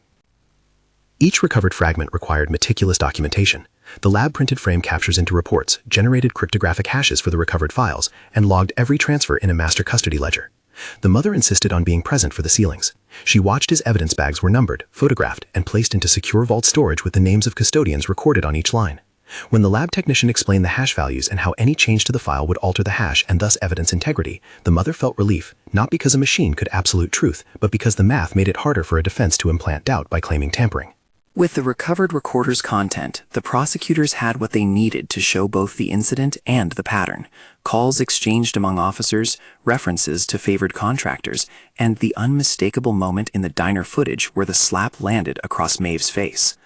Each recovered fragment required meticulous documentation. The lab printed frame captures into reports, generated cryptographic hashes for the recovered files, and logged every transfer in a master custody ledger. The mother insisted on being present for the sealings. She watched as evidence bags were numbered, photographed, and placed into secure vault storage with the names of custodians recorded on each line. When the lab technician explained the hash values and how any change to the file would alter the hash and thus evidence integrity, the mother felt relief, not because a machine could absolute truth, but because the math made it harder for a defense to implant doubt by claiming tampering. With the recovered recorder's content, the prosecutors had what they needed to show both the incident and the pattern: calls exchanged among officers, references to favored contractors, and the unmistakable moment in the diner footage where the slap landed across Maeve's face.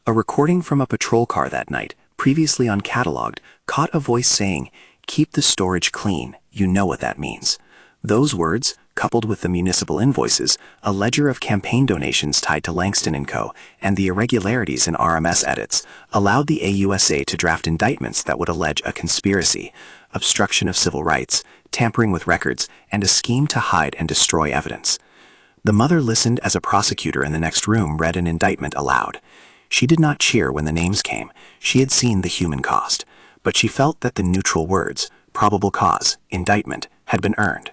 A recording from a patrol car that night, previously uncatalogued, caught a voice saying, "Keep the storage clean, you know what that means." Those words, coupled with the municipal invoices, a ledger of campaign donations tied to Langston & Co., and the irregularities in RMS edits, allowed the AUSA to draft indictments that would allege a conspiracy, obstruction of civil rights, tampering with records, and a scheme to hide and destroy evidence. The mother listened as a prosecutor in the next room read an indictment aloud. She did not cheer when the names came. She had seen the human cost, but she felt that the neutral words, probable cause, indictment, had been earned.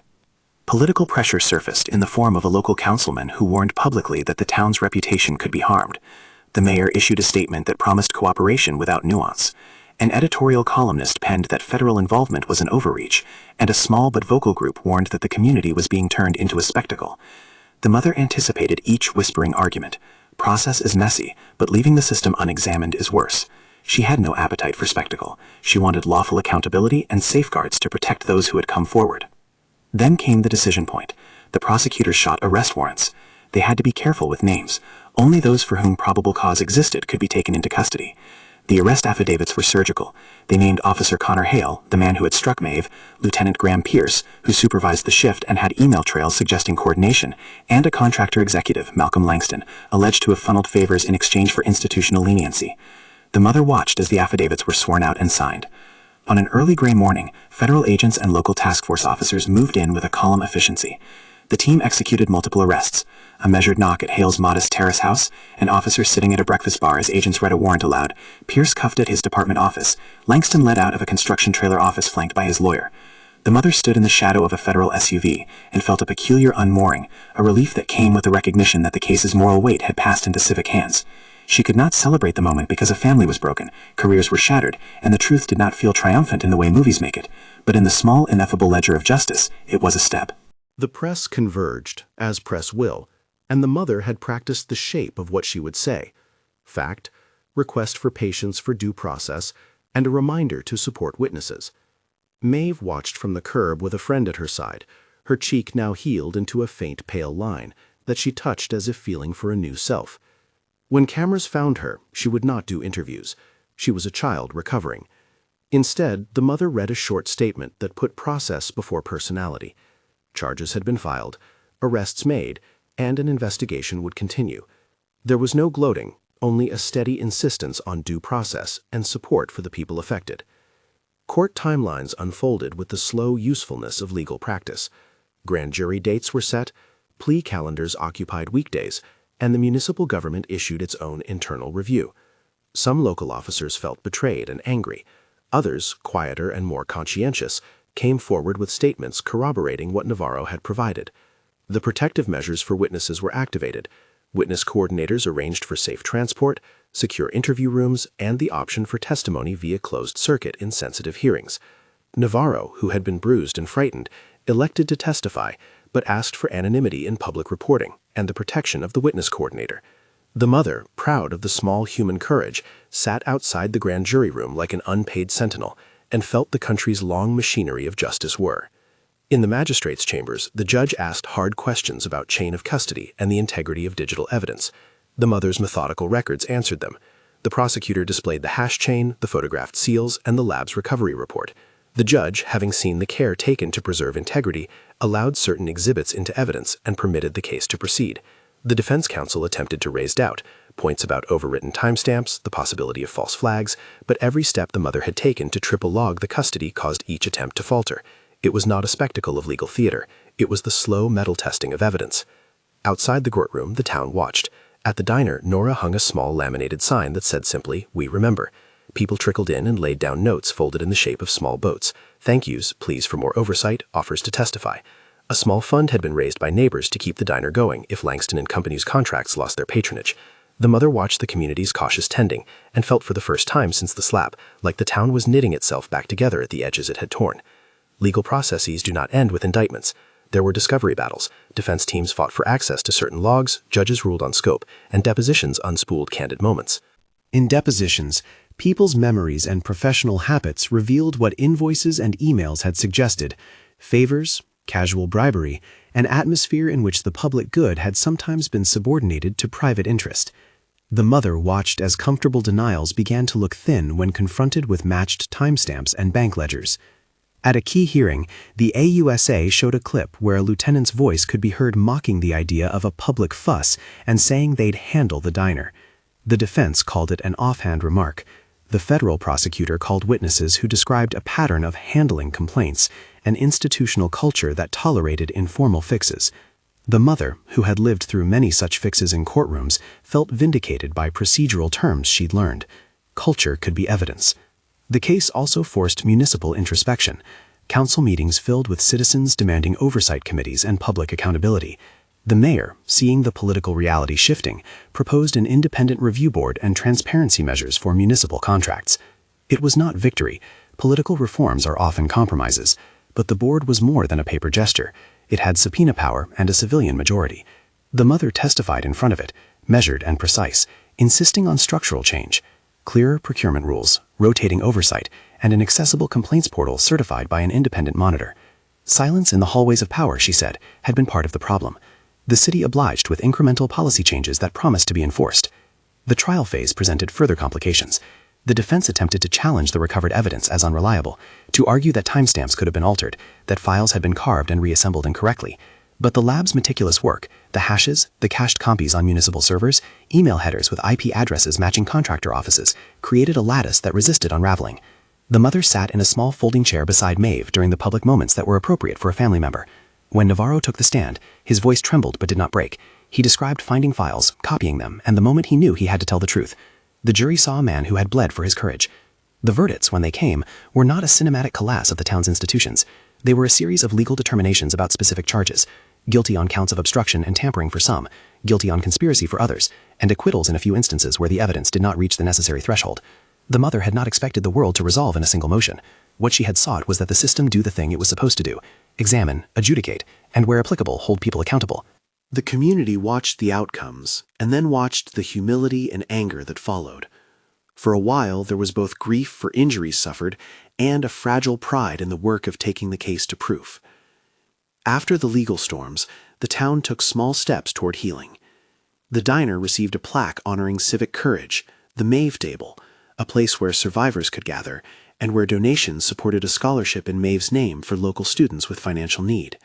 Political pressure surfaced in the form of a local councilman who warned publicly that the town's reputation could be harmed. The mayor issued a statement that promised cooperation without nuance. An editorial columnist penned that federal involvement was an overreach, and a small but vocal group warned that the community was being turned into a spectacle. The mother anticipated each whispering argument. Process is messy, but leaving the system unexamined is worse. She had no appetite for spectacle. She wanted lawful accountability and safeguards to protect those who had come forward. Then came the decision point. The prosecutors shot arrest warrants. They had to be careful with names. Only those for whom probable cause existed could be taken into custody. The arrest affidavits were surgical. They named Officer Connor Hale, the man who had struck Maeve, Lieutenant Graham Pierce, who supervised the shift and had email trails suggesting coordination, and a contractor executive, Malcolm Langston, alleged to have funneled favors in exchange for institutional leniency. The mother watched as the affidavits were sworn out and signed. On an early gray morning, federal agents and local task force officers moved in with a calm efficiency. The team executed multiple arrests: a measured knock at Hale's modest terrace house, an officer sitting at a breakfast bar as agents read a warrant aloud, Pierce cuffed at his department office, Langston led out of a construction trailer office flanked by his lawyer. The mother stood in the shadow of a federal SUV and felt a peculiar unmooring, a relief that came with the recognition that the case's moral weight had passed into civic hands. She could not celebrate the moment because a family was broken, careers were shattered, and the truth did not feel triumphant in the way movies make it. But in the small, ineffable ledger of justice, it was a step. The press converged, as press will, and the mother had practiced the shape of what she would say: fact, request for patience for due process, and a reminder to support witnesses. Maeve watched from the curb with a friend at her side, her cheek now healed into a faint pale line that she touched as if feeling for a new self. When cameras found her, she would not do interviews. She was a child recovering. Instead, the mother read a short statement that put process before personality. Charges had been filed, arrests made, and an investigation would continue. There was no gloating, only a steady insistence on due process and support for the people affected. Court timelines unfolded with the slow usefulness of legal practice. Grand jury dates were set, plea calendars occupied weekdays, and the municipal government issued its own internal review. Some local officers felt betrayed and angry. Others, quieter and more conscientious, came forward with statements corroborating what Navarro had provided. The protective measures for witnesses were activated. Witness coordinators arranged for safe transport, secure interview rooms, and the option for testimony via closed circuit in sensitive hearings. Navarro, who had been bruised and frightened, elected to testify, but asked for anonymity in public reporting and the protection of the witness coordinator. The mother, proud of the small human courage, sat outside the grand jury room like an unpaid sentinel and felt the country's long machinery of justice whir. In the magistrate's chambers, the judge asked hard questions about chain of custody and the integrity of digital evidence. The mother's methodical records answered them. The prosecutor displayed the hash chain, the photographed seals, and the lab's recovery report. The judge, having seen the care taken to preserve integrity, allowed certain exhibits into evidence and permitted the case to proceed. The defense counsel attempted to raise doubt, points about overwritten timestamps, the possibility of false flags, but every step the mother had taken to triple log the custody caused each attempt to falter. It was not a spectacle of legal theater. It was the slow metal testing of evidence. Outside the courtroom, the town watched. At the diner, Nora hung a small laminated sign that said simply, "We remember." People trickled in and laid down notes folded in the shape of small boats. Thank yous, pleas for more oversight, offers to testify. A small fund had been raised by neighbors to keep the diner going if Langston and Company's contracts lost their patronage. The mother watched the community's cautious tending and felt for the first time since the slap like the town was knitting itself back together at the edges it had torn. Legal processes do not end with indictments. There were discovery battles. Defense teams fought for access to certain logs, judges ruled on scope, and depositions unspooled candid moments. In depositions, people's memories and professional habits revealed what invoices and emails had suggested: favors, casual bribery, an atmosphere in which the public good had sometimes been subordinated to private interest. The mother watched as comfortable denials began to look thin when confronted with matched timestamps and bank ledgers. At a key hearing, the AUSA showed a clip where a lieutenant's voice could be heard mocking the idea of a public fuss and saying they'd handle the diner. The defense called it an offhand remark. The federal prosecutor called witnesses who described a pattern of handling complaints, an institutional culture that tolerated informal fixes. The mother, who had lived through many such fixes in courtrooms, felt vindicated by procedural terms she'd learned. Culture could be evidence. The case also forced municipal introspection, council meetings filled with citizens demanding oversight committees and public accountability. The mayor, seeing the political reality shifting, proposed an independent review board and transparency measures for municipal contracts. It was not victory. Political reforms are often compromises, but the board was more than a paper gesture. It had subpoena power and a civilian majority. The mother testified in front of it, measured and precise, insisting on structural change. Clearer procurement rules, rotating oversight, and an accessible complaints portal certified by an independent monitor. Silence in the hallways of power, she said, had been part of the problem. The city obliged with incremental policy changes that promised to be enforced. The trial phase presented further complications. The defense attempted to challenge the recovered evidence as unreliable, to argue that timestamps could have been altered, that files had been carved and reassembled incorrectly. But the lab's meticulous work, the hashes, the cached copies on municipal servers, email headers with IP addresses matching contractor offices, created a lattice that resisted unraveling. The mother sat in a small folding chair beside Maeve during the public moments that were appropriate for a family member. When Navarro took the stand, his voice trembled but did not break. He described finding files, copying them, and the moment he knew he had to tell the truth. The jury saw a man who had bled for his courage. The verdicts, when they came, were not a cinematic collapse of the town's institutions. They were a series of legal determinations about specific charges. Guilty on counts of obstruction and tampering for some, guilty on conspiracy for others, and acquittals in a few instances where the evidence did not reach the necessary threshold. The mother had not expected the world to resolve in a single motion. What she had sought was that the system do the thing it was supposed to do: examine, adjudicate, and where applicable, hold people accountable. The community watched the outcomes, and then watched the humility and anger that followed. For a while, there was both grief for injuries suffered and a fragile pride in the work of taking the case to proof. After the legal storms, the town took small steps toward healing. The diner received a plaque honoring civic courage, the Maeve Table, a place where survivors could gather, and where donations supported a scholarship in Maeve's name for local students with financial need.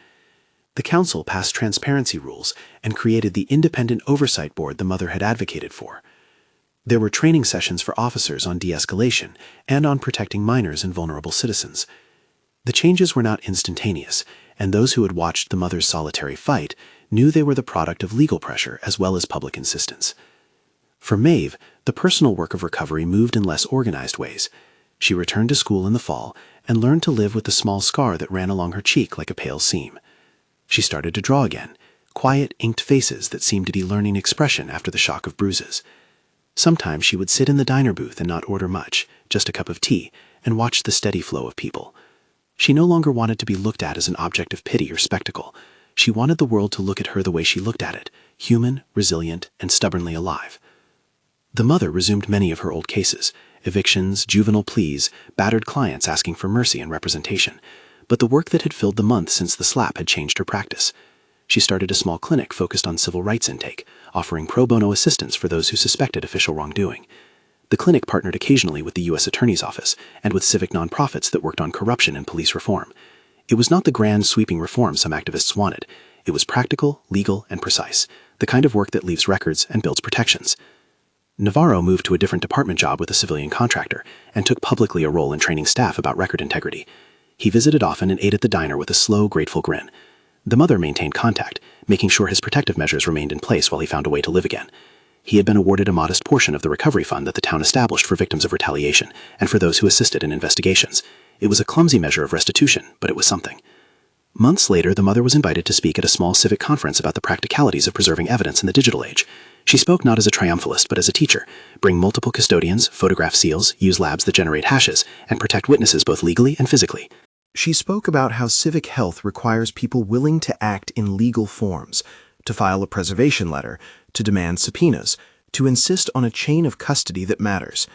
The council passed transparency rules and created the independent oversight board the mother had advocated for. There were training sessions for officers on de-escalation and on protecting minors and vulnerable citizens. The changes were not instantaneous, and those who had watched the mother's solitary fight knew they were the product of legal pressure as well as public insistence. For Maeve, the personal work of recovery moved in less organized ways. She returned to school in the fall and learned to live with the small scar that ran along her cheek like a pale seam. She started to draw again, quiet, inked faces that seemed to be learning expression after the shock of bruises. Sometimes she would sit in the diner booth and not order much, just a cup of tea, and watch the steady flow of people. She no longer wanted to be looked at as an object of pity or spectacle. She wanted the world to look at her the way she looked at it, human, resilient, and stubbornly alive. The mother resumed many of her old cases: evictions, juvenile pleas, battered clients asking for mercy and representation. But the work that had filled the month since the slap had changed her practice. She started a small clinic focused on civil rights intake, offering pro bono assistance for those who suspected official wrongdoing. The clinic partnered occasionally with the U.S. Attorney's Office and with civic nonprofits that worked on corruption and police reform. It was not the grand, sweeping reform some activists wanted. It was practical, legal, and precise, the kind of work that leaves records and builds protections. Navarro moved to a different department job with a civilian contractor and took publicly a role in training staff about record integrity. He visited often and ate at the diner with a slow, grateful grin. The mother maintained contact, making sure his protective measures remained in place while he found a way to live again. He had been awarded a modest portion of the recovery fund that the town established for victims of retaliation and for those who assisted in investigations. It was a clumsy measure of restitution, but it was something. Months later, the mother was invited to speak at a small civic conference about the practicalities of preserving evidence in the digital age. She spoke not as a triumphalist, but as a teacher: bring multiple custodians, photograph seals, use labs that generate hashes, and protect witnesses both legally and physically. She spoke about how civic health requires people willing to act in legal forms, to file a preservation letter, to demand subpoenas, to insist on a chain of custody that matters.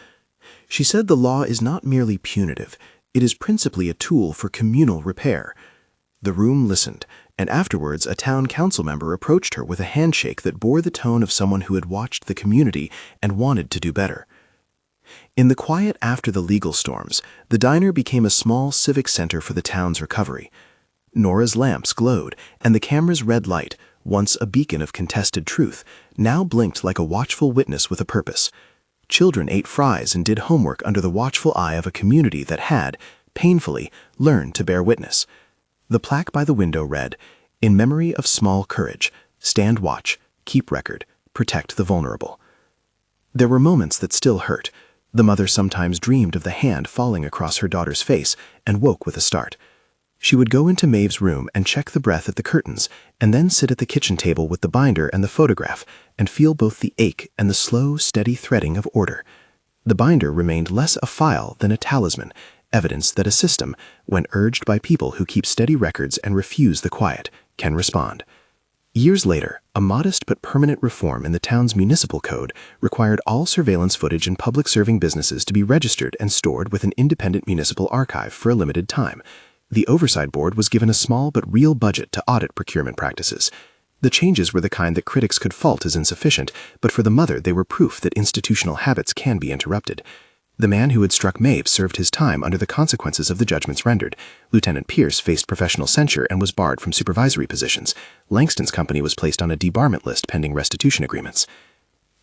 She said the law is not merely punitive, it is principally a tool for communal repair. The room listened, and afterwards a town council member approached her with a handshake that bore the tone of someone who had watched the community and wanted to do better. In the quiet after the legal storms, the diner became a small civic center for the town's recovery. Nora's lamps glowed, and the camera's red light, once a beacon of contested truth, now blinked like a watchful witness with a purpose. Children ate fries and did homework under the watchful eye of a community that had, painfully, learned to bear witness. The plaque by the window read, "In memory of small courage, stand watch, keep record, protect the vulnerable." There were moments that still hurt. The mother sometimes dreamed of the hand falling across her daughter's face and woke with a start. She would go into Maeve's room and check the breath at the curtains, and then sit at the kitchen table with the binder and the photograph and feel both the ache and the slow, steady threading of order. The binder remained less a file than a talisman, evidence that a system, when urged by people who keep steady records and refuse the quiet, can respond. Years later, a modest but permanent reform in the town's municipal code required all surveillance footage in public-serving businesses to be registered and stored with an independent municipal archive for a limited time. The Oversight Board was given a small but real budget to audit procurement practices. The changes were the kind that critics could fault as insufficient, but for the mother they were proof that institutional habits can be interrupted. The man who had struck Maeve served his time under the consequences of the judgments rendered. Lieutenant Pierce faced professional censure and was barred from supervisory positions. Langston's company was placed on a debarment list pending restitution agreements.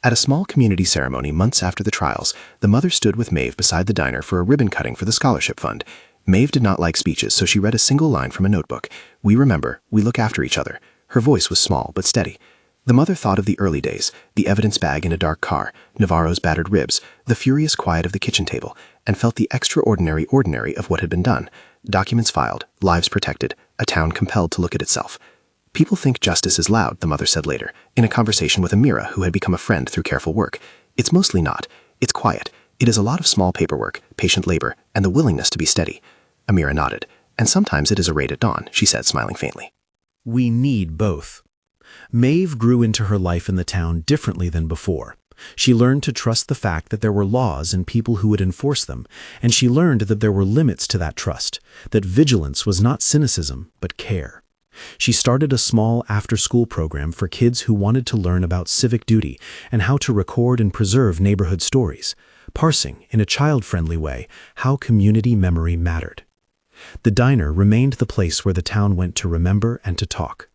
At a small community ceremony months after the trials, the mother stood with Maeve beside the diner for a ribbon cutting for the scholarship fund. Maeve did not like speeches, so she read a single line from a notebook. "We remember, we look after each other." Her voice was small but steady. The mother thought of the early days, the evidence bag in a dark car, Navarro's battered ribs, the furious quiet of the kitchen table, and felt the extraordinary ordinary of what had been done. Documents filed, lives protected, a town compelled to look at itself. "People think justice is loud," the mother said later, in a conversation with Amira, who had become a friend through careful work. "It's mostly not. It's quiet. It is a lot of small paperwork, patient labor, and the willingness to be steady." Amira nodded. "And sometimes it is a raid at dawn," she said, smiling faintly. We need both. Maeve grew into her life in the town differently than before. She learned to trust the fact that there were laws and people who would enforce them, and she learned that there were limits to that trust, that vigilance was not cynicism, but care. She started a small after-school program for kids who wanted to learn about civic duty and how to record and preserve neighborhood stories, parsing, in a child-friendly way, how community memory mattered. The diner remained the place where the town went to remember and to talk.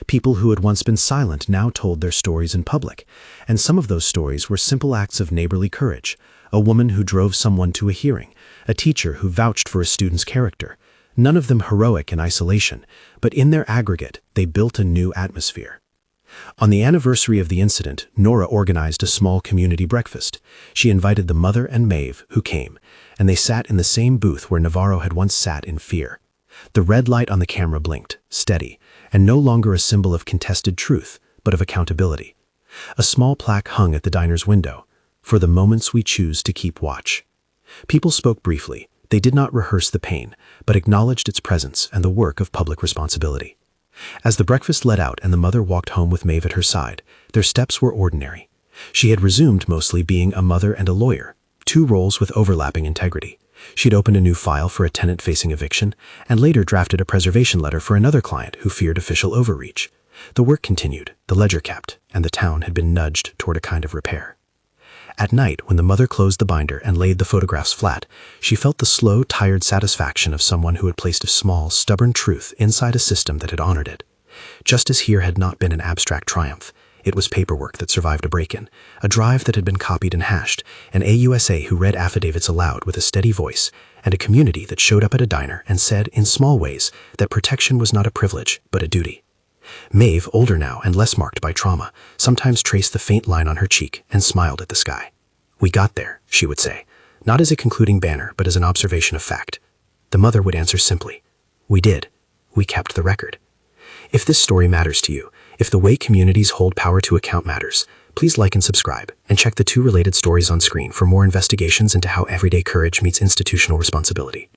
People who had once been silent now told their stories in public, and some of those stories were simple acts of neighborly courage: a woman who drove someone to a hearing, a teacher who vouched for a student's character. None of them heroic in isolation, but in their aggregate, they built a new atmosphere. On the anniversary of the incident, Nora organized a small community breakfast. She invited the mother and Maeve, who came, and they sat in the same booth where Navarro had once sat in fear. The red light on the camera blinked, steady, and no longer a symbol of contested truth, but of accountability. A small plaque hung at the diner's window, "For the moments we choose to keep watch." People spoke briefly. They did not rehearse the pain, but acknowledged its presence and the work of public responsibility. As the breakfast let out and the mother walked home with Maeve at her side, their steps were ordinary. She had resumed mostly being a mother and a lawyer, two roles with overlapping integrity. She'd opened a new file for a tenant facing eviction, and later drafted a preservation letter for another client who feared official overreach. The work continued, the ledger kept, and the town had been nudged toward a kind of repair. At night, when the mother closed the binder and laid the photographs flat, she felt the slow, tired satisfaction of someone who had placed a small, stubborn truth inside a system that had honored it. Justice here had not been an abstract triumph. It was paperwork that survived a break-in, a drive that had been copied and hashed, an AUSA who read affidavits aloud with a steady voice, and a community that showed up at a diner and said, in small ways, that protection was not a privilege, but a duty. Maeve, older now and less marked by trauma, sometimes traced the faint line on her cheek and smiled at the sky. "We got there," she would say, not as a concluding banner, but as an observation of fact. The mother would answer simply, "We did. We kept the record." If this story matters to you, if the way communities hold power to account matters, please like and subscribe, and check the two related stories on screen for more investigations into how everyday courage meets institutional responsibility.